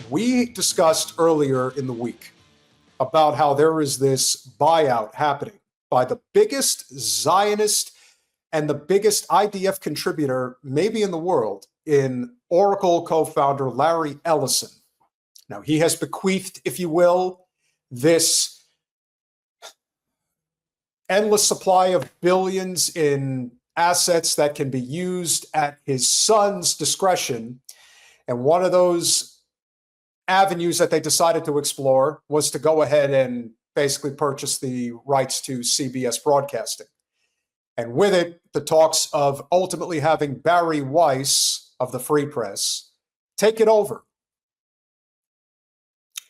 We discussed earlier in the week about how there is this buyout happening by the biggest Zionist and the biggest IDF contributor, maybe in the world, in Oracle co-founder Larry Ellison. Now, he has bequeathed, if you will, this endless supply of billions in assets that can be used at his son's discretion. And one of those avenues that they decided to explore was to go ahead and basically purchase the rights to CBS broadcasting. And with it, the talks of ultimately having Barry Weiss of the Free Press take it over.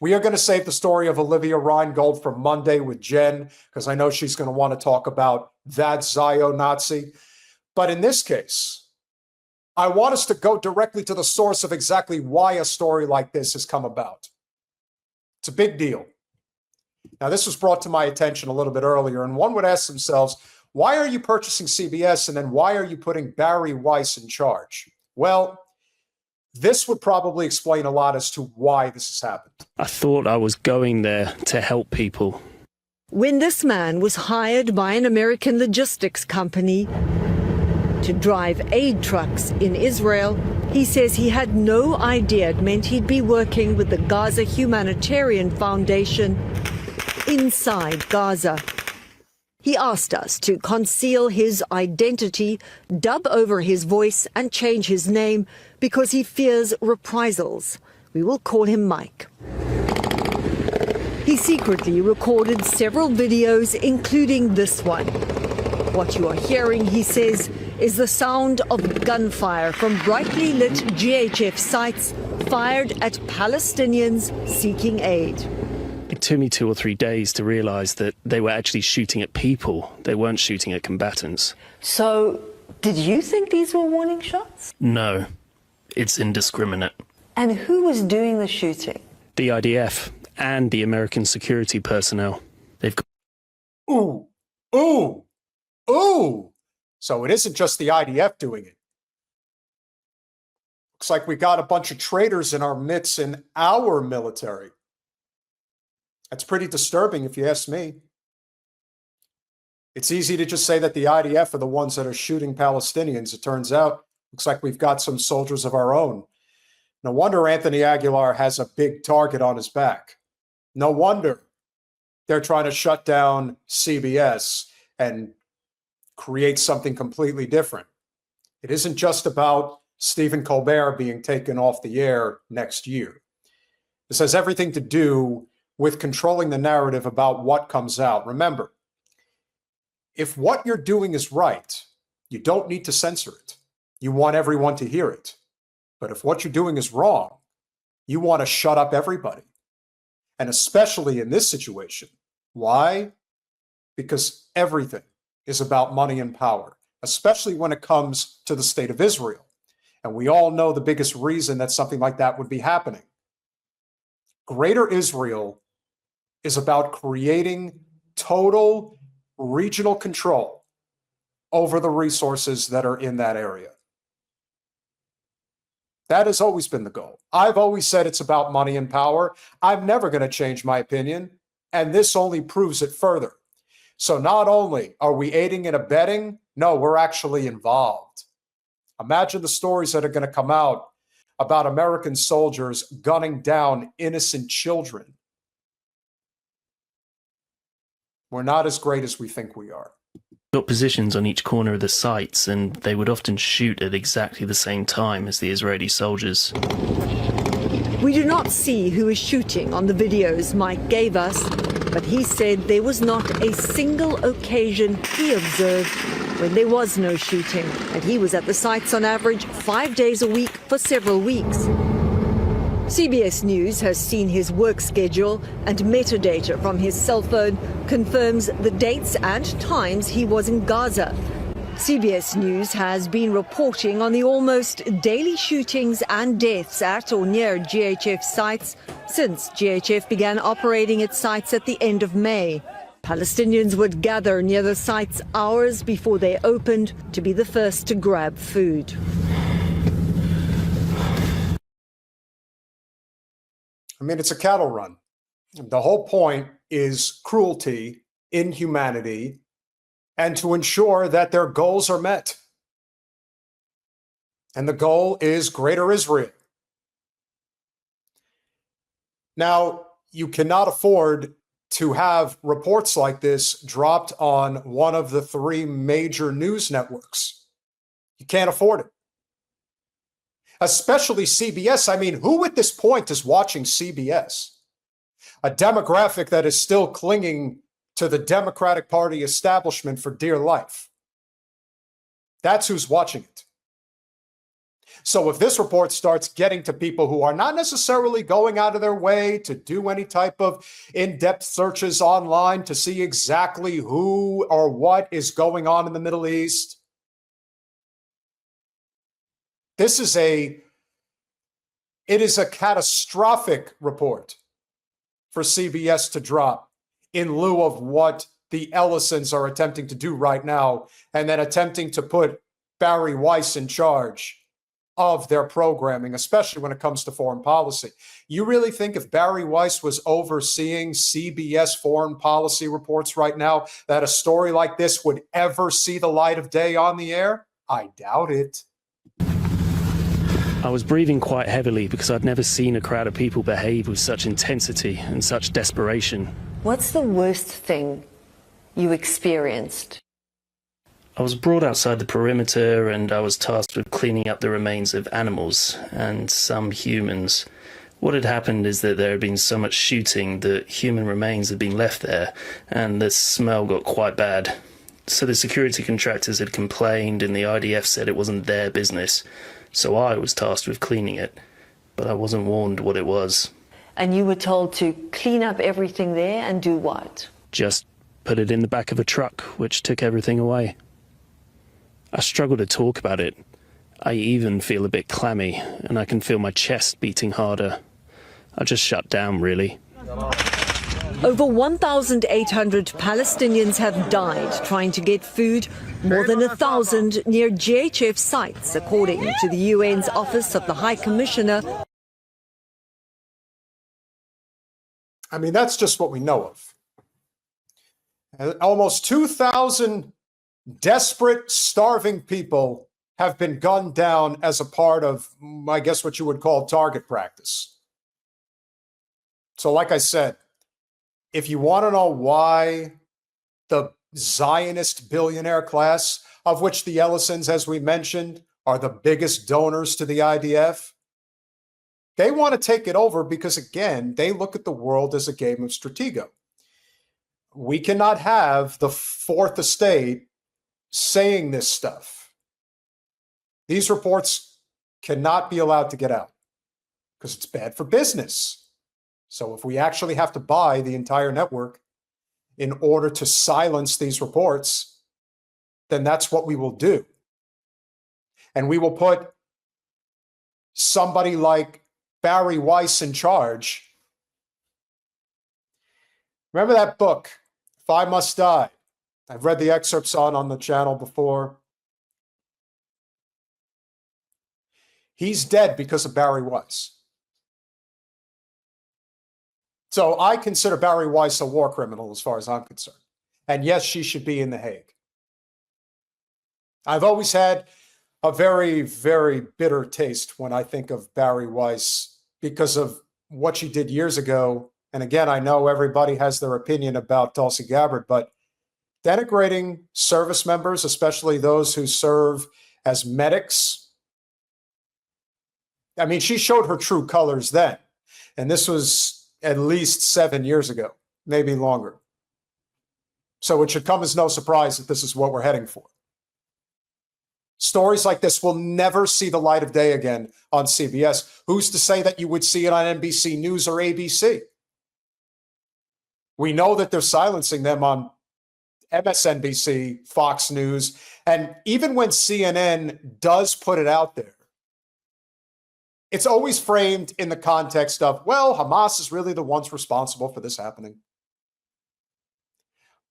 We are going to save the story of Olivia Reingold for Monday with Jen, because I know she's going to want to talk about that Zio-Nazi. But in this case, I want us to go directly to the source of exactly why a story like this has come about. It's a big deal. Now, this was brought to my attention a little bit earlier, and one would ask themselves, why are you purchasing CBS, and then why are you putting Barry Weiss in charge? Well, this would probably explain a lot as to why this has happened. I thought I was going there to help people. When this man was hired by an American logistics company to drive aid trucks in Israel, he says he had no idea it meant he'd be working with the Gaza Humanitarian Foundation inside Gaza. He asked us to conceal his identity, dub over his voice and change his name because he fears reprisals. We will call him Mike. He secretly recorded several videos, including this one. What you are hearing, he says, is the sound of gunfire from brightly lit GHF sites fired at Palestinians seeking aid. It took me 2 or 3 days to realise that they were actually shooting at people. They weren't shooting at combatants. So, did you think these were warning shots? No, it's indiscriminate. And who was doing the shooting? The IDF and the American security personnel. They've got... Ooh, ooh, ooh. So it isn't just the IDF doing it. Looks like we got a bunch of traitors in our midst in our military. That's pretty disturbing if you ask me. It's easy to just say that the IDF are the ones that are shooting Palestinians. It turns out, looks like we've got some soldiers of our own. No wonder Anthony Aguilar has a big target on his back. No wonder they're trying to shut down CBS and create something completely different. It isn't just about Stephen Colbert being taken off the air next year. This has everything to do with controlling the narrative about what comes out. Remember, if what you're doing is right, you don't need to censor it. You want everyone to hear it. But if what you're doing is wrong, you want to shut up everybody. And especially in this situation. Why? Because everything is about money and power, especially when it comes to the state of Israel. And we all know the biggest reason that something like that would be happening. Greater Israel is about creating total regional control over the resources that are in that area. That has always been the goal. I've always said it's about money and power. I'm never going to change my opinion, and this only proves it further. So not only are we aiding and abetting, no, we're actually involved. Imagine the stories that are going to come out about American soldiers gunning down innocent children. We're not as great as we think we are. Got positions on each corner of the sites, and they would often shoot at exactly the same time as the Israeli soldiers. We do not see who is shooting on the videos Mike gave us, but he said there was not a single occasion he observed when there was no shooting, and he was at the sites on average 5 days a week for several weeks. CBS News has seen his work schedule, and metadata from his cell phone confirms the dates and times he was in Gaza. CBS News has been reporting on the almost daily shootings and deaths at or near GHF sites since GHF began operating its sites at the end of May. Palestinians would gather near the sites hours before they opened to be the first to grab food. mean, it's a cattle run. The whole point is cruelty, inhumanity, and to ensure that their goals are met. And the goal is Greater Israel. Now, you cannot afford to have reports like this dropped on one of the three major news networks. You can't afford it. Especially CBS. I mean, who at this point is watching CBS? A demographic that is still clinging to the Democratic Party establishment for dear life. That's who's watching it. So if this report starts getting to people who are not necessarily going out of their way to do any type of in-depth searches online to see exactly who or what is going on in the Middle East, it is a catastrophic report for CBS to drop in lieu of what the Ellisons are attempting to do right now, and then attempting to put Barry Weiss in charge of their programming, especially when it comes to foreign policy. You really think if Barry Weiss was overseeing CBS foreign policy reports right now, that a story like this would ever see the light of day on the air? I doubt it. I was breathing quite heavily because I'd never seen a crowd of people behave with such intensity and such desperation. What's the worst thing you experienced? I was brought outside the perimeter and I was tasked with cleaning up the remains of animals and some humans. What had happened is that there had been so much shooting that human remains had been left there, and the smell got quite bad. So the security contractors had complained and the IDF said it wasn't their business. So I was tasked with cleaning it, but I wasn't warned what it was. And you were told to clean up everything there and do what? Just put it in the back of a truck, which took everything away. I struggle to talk about it. I even feel a bit clammy, and I can feel my chest beating harder. I just shut down, really. Over 1,800 Palestinians have died trying to get food, more than 1,000 near GHF sites, according to the UN's Office of the High Commissioner. I mean, that's just what we know of. Almost 2,000 desperate, starving people have been gunned down as a part of, I guess, what you would call target practice. So like I said, if you want to know why the Zionist billionaire class, of which the Ellisons, as we mentioned, are the biggest donors to the IDF, they want to take it over because, again, they look at the world as a game of Stratego. We cannot have the Fourth Estate saying this stuff. These reports cannot be allowed to get out because it's bad for business. So if we actually have to buy the entire network in order to silence these reports, then that's what we will do. And we will put somebody like Barry Weiss in charge. Remember that book, If I Must Die? I've read the excerpts on the channel before. He's dead because of Barry Weiss. So I consider Barry Weiss a war criminal as far as I'm concerned. And yes, she should be in The Hague. I've always had a very, very bitter taste when I think of Barry Weiss because of what she did years ago. And again, I know everybody has their opinion about Tulsi Gabbard, but denigrating service members, especially those who serve as medics. I mean, she showed her true colors then. And this was at least 7 years ago, maybe longer. So it should come as no surprise that this is what we're heading for. Stories like this will never see the light of day again on CBS. Who's to say that you would see it on NBC News or ABC? We know that they're silencing them on MSNBC, Fox News, and even when CNN does put it out there, it's always framed in the context of, well, Hamas is really the ones responsible for this happening.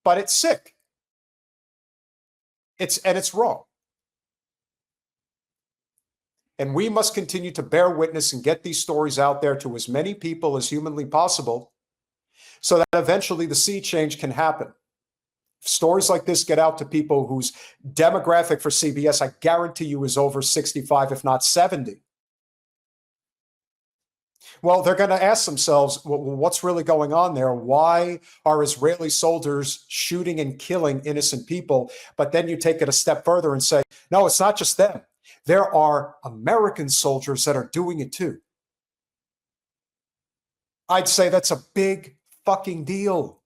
But it's sick. It's wrong. And we must continue to bear witness and get these stories out there to as many people as humanly possible so that eventually the sea change can happen. If stories like this get out to people whose demographic for CBS, I guarantee you, is over 65, if not 70. Well, they're going to ask themselves, well, what's really going on there? Why are Israeli soldiers shooting and killing innocent people? But then you take it a step further and say, no, it's not just them. There are American soldiers that are doing it too. I'd say that's a big fucking deal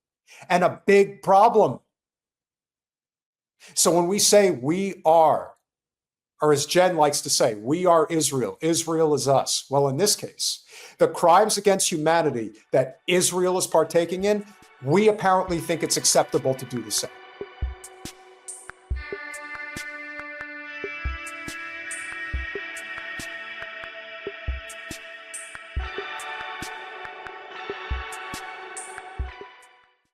and a big problem. So when we say we are, or as Jen likes to say, we are Israel, Israel is us. Well, in this case, the crimes against humanity that Israel is partaking in, we apparently think it's acceptable to do the same.